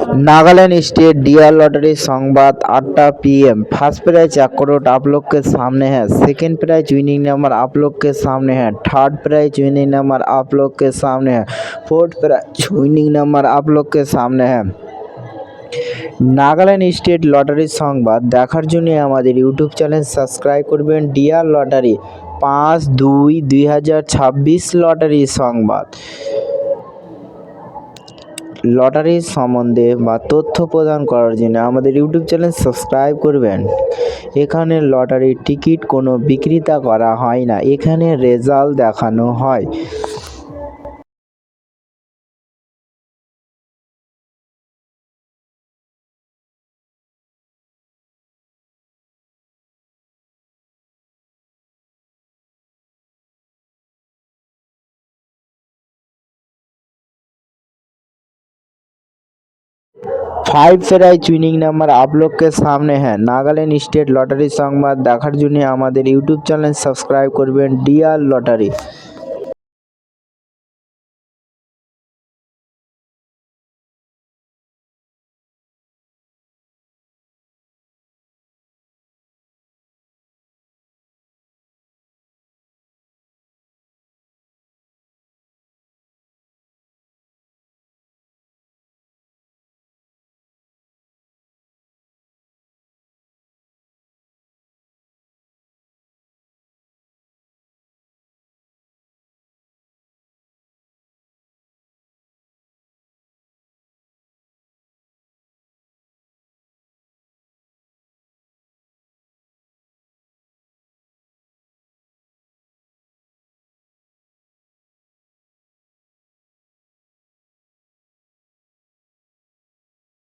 Nagaland state dear lottery संवाद 8टा PM। First prize 1 crore आप लोग के सामने है। सेकंड प्राइज विनिंग नंबर आप लोग के सामने है। थर्ड प्राइज विनिंग नंबर आप लोग के सामने है। फोर्थ प्राइज विनिंग नंबर आप लोग के सामने है। नागालैंड स्टेट लॉटरी संवाद देखार जन्य आमादेर यूट्यूब चैनल सबस्क्राइब करबेन। Dear lottery 5-2-2026 lottery Sambad lottery सम्बन्धे बा तथ्य प्रदान करार जन्य आमादेर यूट्यूब चैनल सबस्क्राइब करबेन। एखाने लटारिर टिकिट कोनो बिक्रिता करा हय ना, एखाने रेजाल्ट देखानो हय। फाइव प्राइज विनिंग नंबर आप लोग के सामने है। नागालैंड स्टेट लटारी संवाद देखार जन्य आमादेर यूट्यूब चैनल सबस्क्राइब करबेन। डियर लटारी।